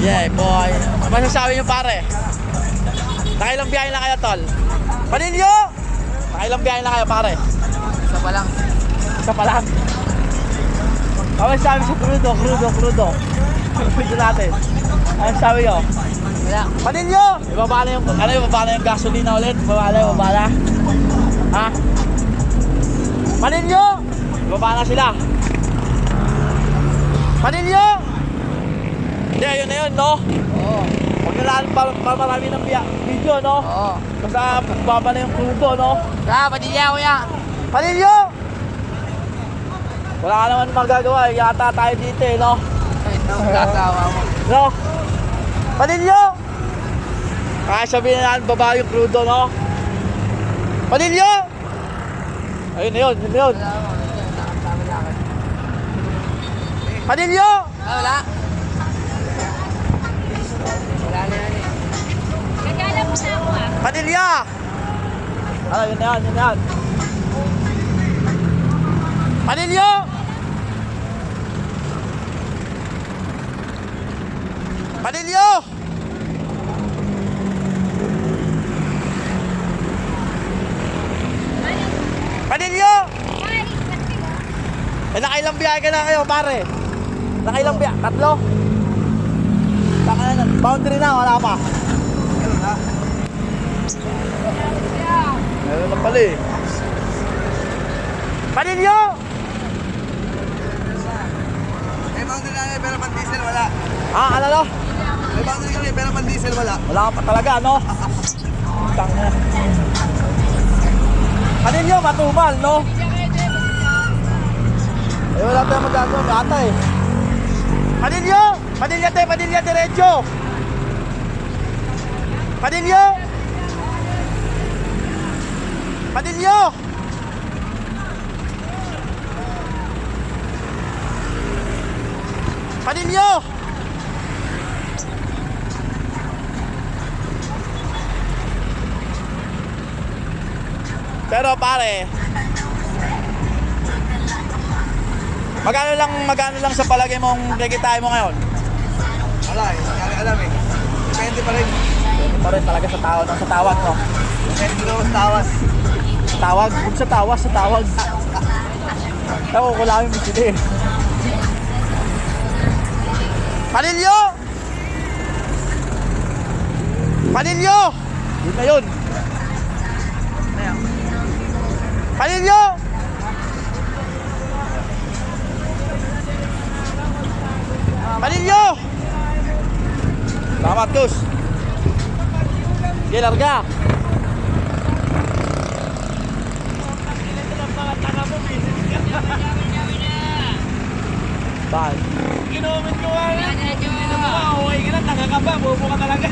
Yeah, boy. Masasabi nyo pare? Nakailang biyahe na kayo, tol? Panilyo! Nakailang biyahe na kayo, pare? Isa pa lang. Isa pa lang. Ano sabi sa crudo? Crudo natin. Ano sabi nyo? Wala. Panilyo! Ibaba na yung, ibaba na yung gasolina ulit? Ibaba na? Ha? Panilyo! Ibaba na sila. Panilyo! Hindi, ayun na yun, no? Oo. Huwag na lang para marami ng video, no? Oo. Basta baba na yung crudo, no? Padilya, kuya. Panilyo! Wala ka naman magagawa, yata tayo dito, eh, no? Ay, ito, gagawa mo. No? Panilyo! Kaya sabihin na natin baba yung crudo, no? Panilyo! Ayun na yun, yun na yun. Panilyo! Wala. Wala na yan eh. Nagala mo sa ako ah. Panilya! Ano, yun na yan. Panilyo! Panilyo! Panilyo! Eh, nakailang biyahe ka na kayo, pare? Nakailang biyahe? 3? Saka na, boundary na, wala pa. Meron na pala eh. Panilyo! May boundary na pero man diesel wala. Ah, ano? May boundary kami pero man diesel wala. Wala ka pa talaga, no? Tanga. Panilyo, matumal, no? Eh, wala tayong magagawa, bata eh. Panilyo! Padilya diretso! Panilyo! Panilyo! Panilyo! Pero pare, magkano lang sa palagay mong kikitain mo ngayon? Wala eh, hindi alam eh. Depende pa rin. Pa rin talaga sa tawag mo. Depende ko sa tawas. Tawag? Huwag sa tawag. Ako, kulangin mo sila eh. Panilyo! Panilyo! Yun na yun. Panilyo! Panilyo! Salamat, Gus. Sige, larga. Bakit? Ginomen ko nga. Okay ka na, tanga ka ba? Bobo ka talaga.